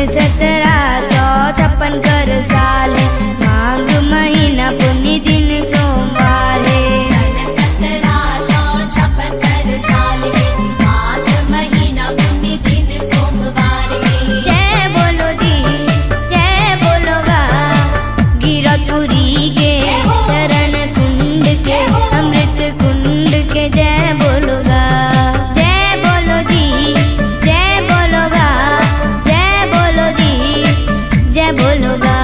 1756 कर साल है, माघ महीना पुण्य दिन सोमवार है। 1756 कर साल है, माघ महीना पुण्य दिन सोमवार है। जय बोलो जी, जय बोलोगा, गिरपुरी के चरण कुंड के अमृत कुंड के जय बोलोगा। जय बोलो जी, जय बोलोगा, जय बोलो जी, जय बोलोगा।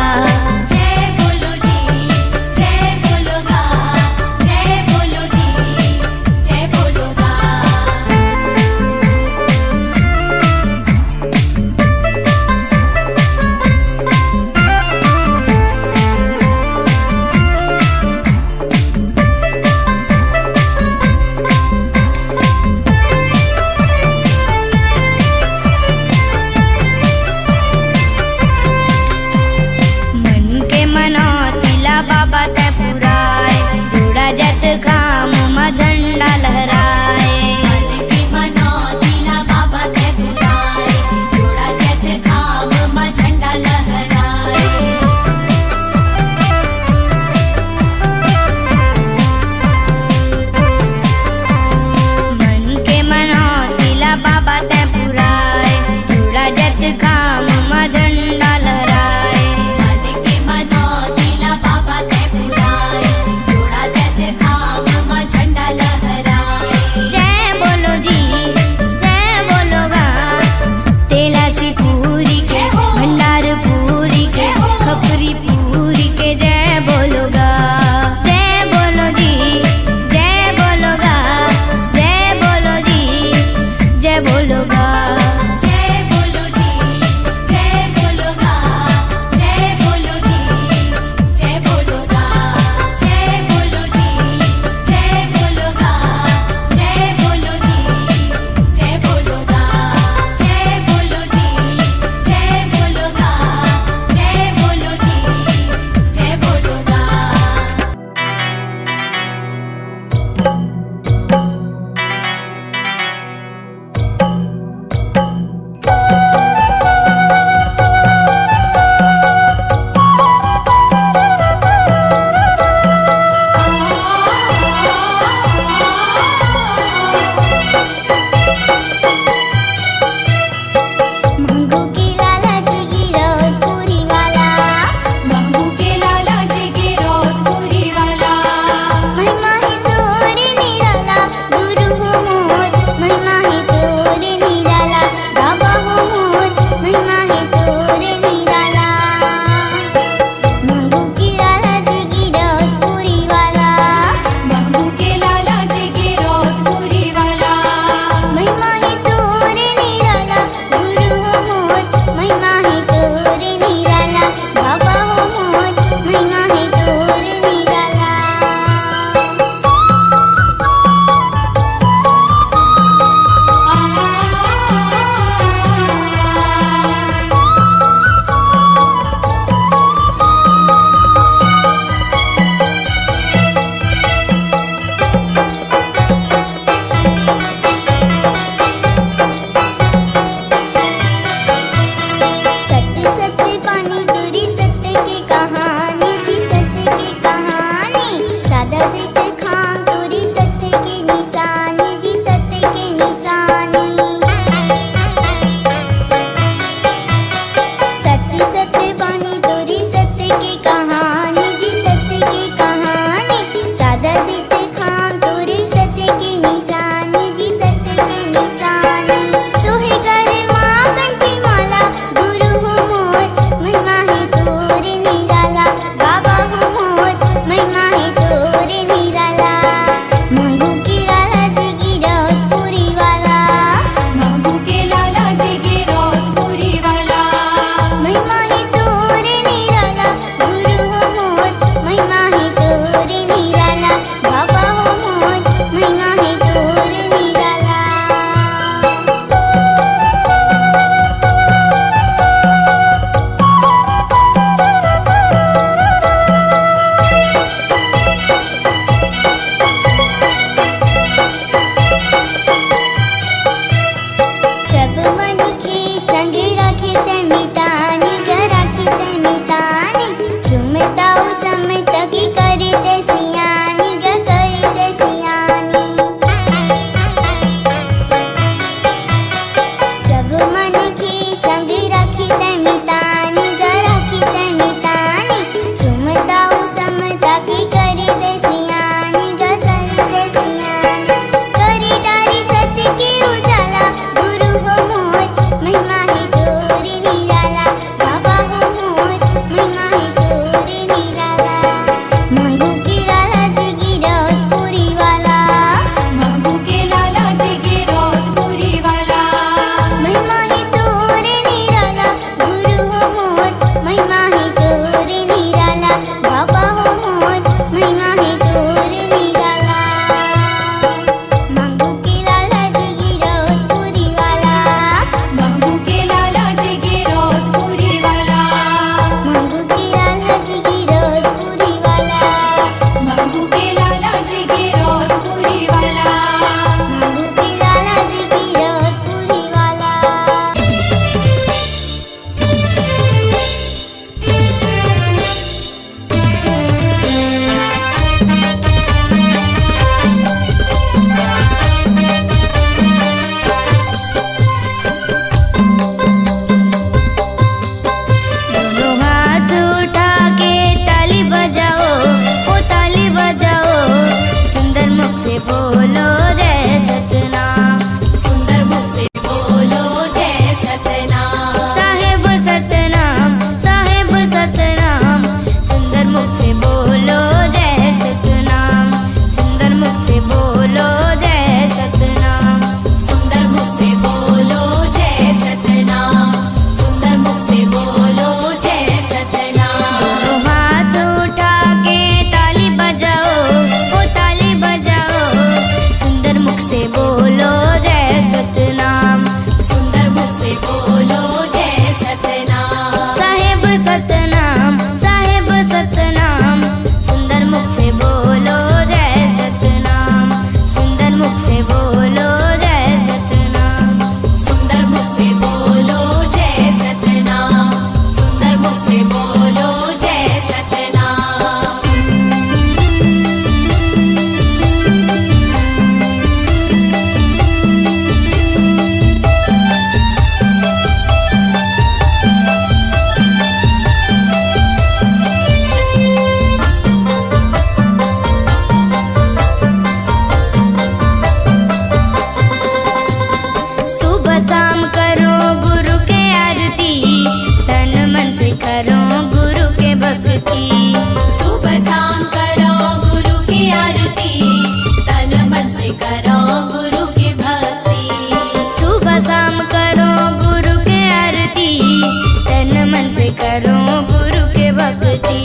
से करो गुरु के भक्ति।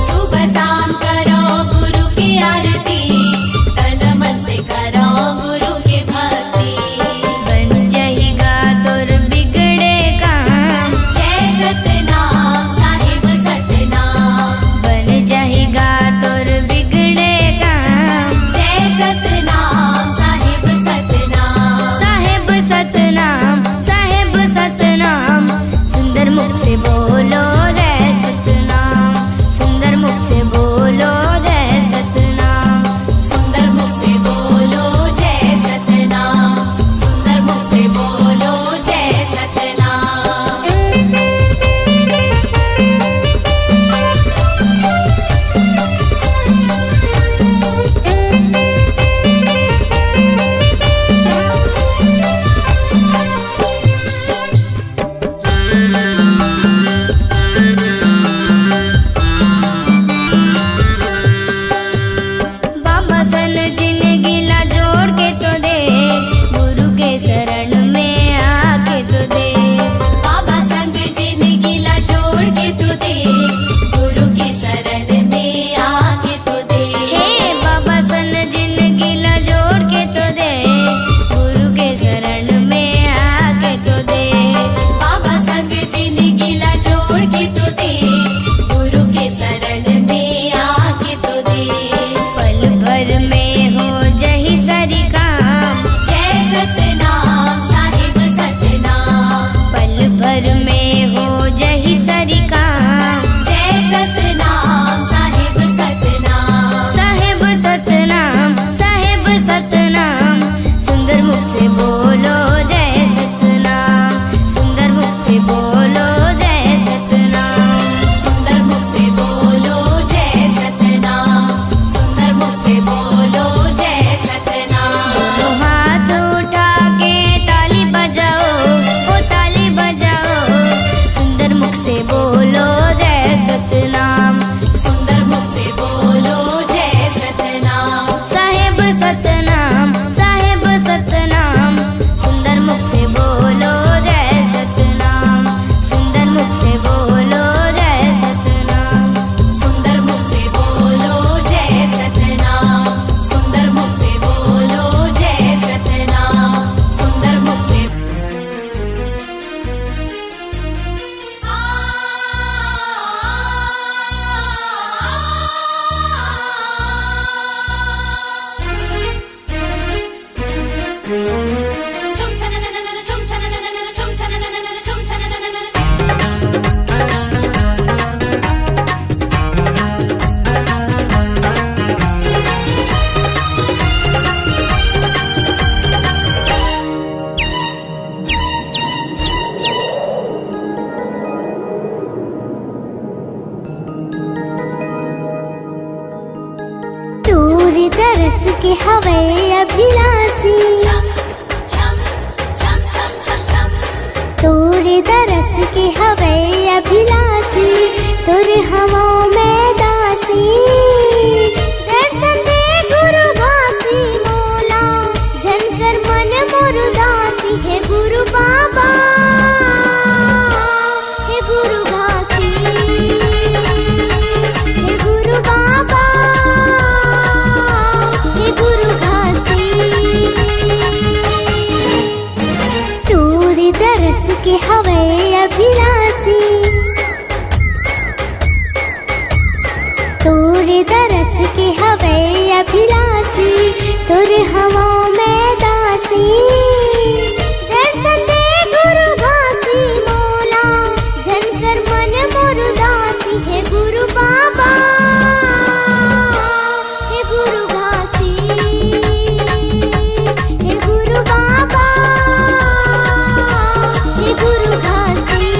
सुबह शाम करो गुरु की आरती, तन मन से करो गुरु की भक्ति। बन जाएगा तोर बिगड़े काम, जय सतनाम साहिब सतनाम। बन जाएगा तोर बिगड़े काम। जय सतनाम साहिब सतनाम। साहेब सतनाम, साहेब सतनाम, सुंदर मुख से बोलो जय सतनाम, सुंदर मुख से बोलो जय सतनाम। सुंदर मुख से बोलो जय सतनाम, सुंदर मुख से बोलो जय सतनाम। बाबा सन जिंदगी ला जोड़ के तो दे, गुरु के शरण में आके तो दे। बाबा संग जिंदगी ला जोड़ के तू दे, गुरु की शरण में आके तू दे। हे बाबा सन जिंदगी ला जोड़ के तो दे, गुरु के शरण में आके तो दे। बाबा संग जिंदगी ला जोड़ के तू दे, गुरु के शरण में आके तू दे। पल भर में हो जही सारी काम, जय सतनाम साहिब सतनाम। पल भर में हो जही सारी काम। जय सतनाम साहिब सतनाम। साहेब सतनाम, साहेब सतनाम, सुंदर मुख से बोलो जय सतनाम, सुंदर मुख से बोलो जय सतनाम। सुंदर मुख से बोलो जय सतनाम, सुंदर मुख से बोलो जय सतनाम। दोनों हाथ उठा के ताली बजाओ, ओ ताली बजाओ, सुंदर मुख से बोलो जय सतनाम। सुंदर मुख से बोलो जय सतनाम। साहेब सतनाम, साहेब सतनाम, सुंदर मुख से बोलो जय सतनाम, सुंदर मुख से बोलो जय सतनाम। सुंदर मुख से बोलो जय सतनाम, सुंदर मुख से बोलो जय सतनाम। सुंदर मुख से छुम छननननन छुम छननननन छुम छननननन छुम छननननन। दूर दरस के हवे अभिलाषी, छम छम छम छम छम छम। दूर दरस के हवे अभिलाषी, तुर हवा में दासी। दर्शन दे गुरु घासी मोला, जनकर मन मोर दासी। हे गुरु बाबा, हे गुरु घासी, हे गुरु बाबा, हे गुरु घासी। दूर दरस के हवे अभिलाषी, दूर दरस के हवे अभिलाषी, तुर हवा में दासी। दर्शन दे गुरु घासी मोला, जनकर मन मोर दासी। हे गुरु बाबा, हे गुरु घासी, हे गुरु बाबा, हे गुरु घासी।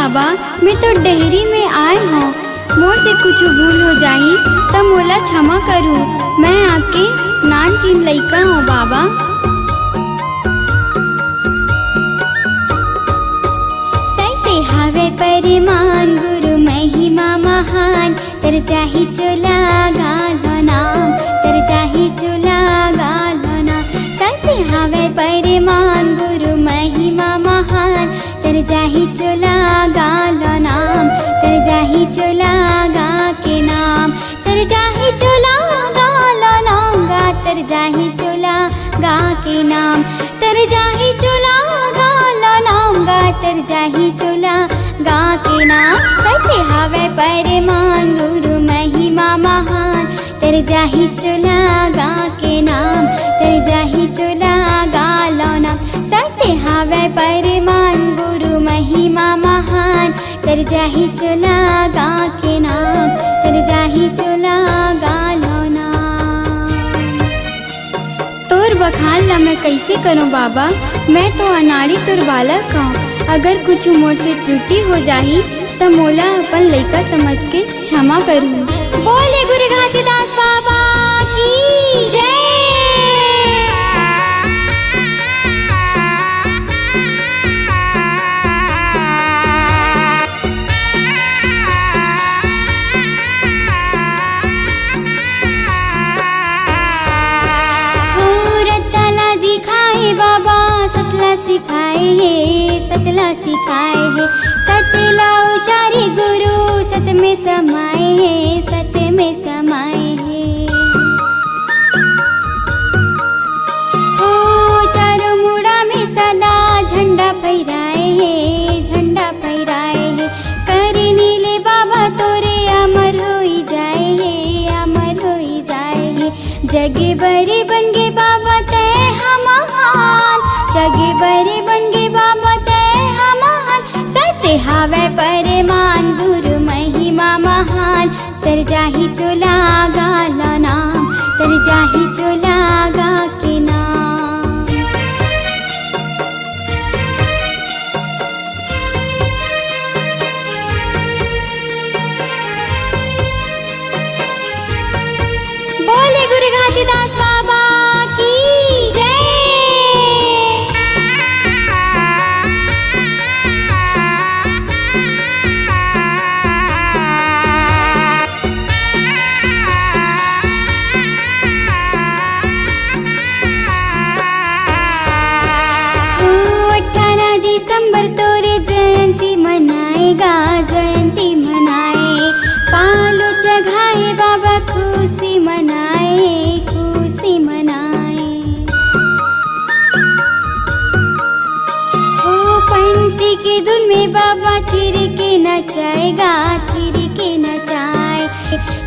बाबा, मैं तो डेहरी में आए हूँ। मोर से कुछ भूल हो जाही तो मोला क्षमा करूँ। मैं आपके नान की लइका हूँ बाबा। सत्य हावे परिमान गुरु महिमा महान, तर जाहि चोला गालो नाम, तर जाहि चोला गालो नाम। सत्य हावे परिमान गुरु महिमा महान, तर जाहि चोला गालो नाम, तर जाहि चोला गा के नाम, तर जाहि चोला गालो नाम गा, तर जाहि चोला गा के नाम, तर जाहि चोला गालो नाम गा, तर जाहि चोला गा के नाम। सत्य हावे परिमान गुरु महिमा महान, तर जाहि चोला गा के नाम, तर जाहि चोला गालो नाम। सत्य हावे परिमान गुरु महिमा महान, तर जाहि चोला गा के नाम, तर जाहि चोला गालो नाम। तोर बखान ला मैं कैसे करूं बाबा, मैं तो अनाड़ी तोर बालक हूँ। अगर कुछ मोर से त्रुटि हो जाही तो मोला अपन लइका समझ के क्षमा करूँ। बोले गुरु घासीदास बाबा की जय। सतला सिखाए है, सतला उचारे गुरु, सत में समाए है, सत में समाए है। ओ चारों मुड़ा में सदा झंडा फहराए है, झंडा फहराए है। कर नीले बाबा तोरे अमर होई जाए है, अमर होई जाए है। जगे बरे बन गे बाबा तय हम महान, जगे बरे बन गे बाबा तय हम महान। सत्य हावे परिमान गुरु महिमा महान, तर जाहि चोला गालो नाम, तर जाहि चोला गा के नाम। बोले गुरु घासीदास बाबा की जय। दिसंबर तोरे जयंती मनाएगा, जयंती मनाए। पालो चढ़ाए बाबा खुशी मनाए, खुशी मनाए। ओ पंथी के धुन में बाबा थिर के नचाएगा, थिर के नचाए।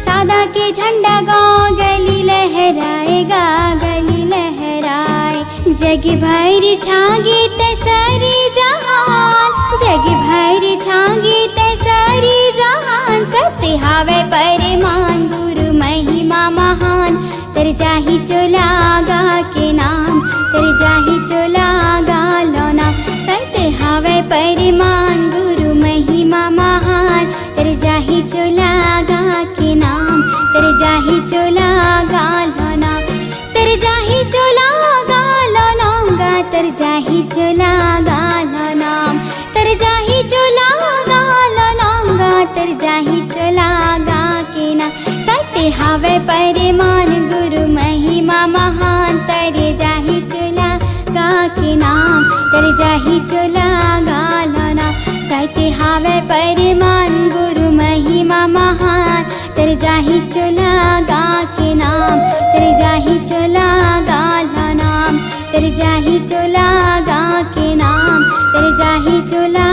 सादा के झंडा गाँव गली लहराएगा, गली लहराए। जग भैरी छांगी तैसरी जहान, जग भैरी छांगी तैसरी जहान। सत्य हावे परिमान गुरु महिमा महान, तर जाहि चोला गा के नाम, तर जाहि चोला गालो नाम। सत्य हावे परिमान गुरु महिमा महान, तर जाहि चोला गा के नाम, तर जाहि चोला गालो नाम, तर जाहि चोला गालो नाम गा, तर जाहि चोला गालो नाम, तर जाहि चोला गालो नाम गा, तर जाहि चोला गा के नाम। सत्य हावे परिमान गुरु महिमा महान, तर जाहि चोला गा के नाम, तर जाहि चोला गालो नाम। सत्य हावे परिमान गुरु महिमा महान, तर जाहि चोला गा के नाम, तर जाहि चोला गालो नाम, तर जाहि चोला गा के नाम, तर जाहि चोला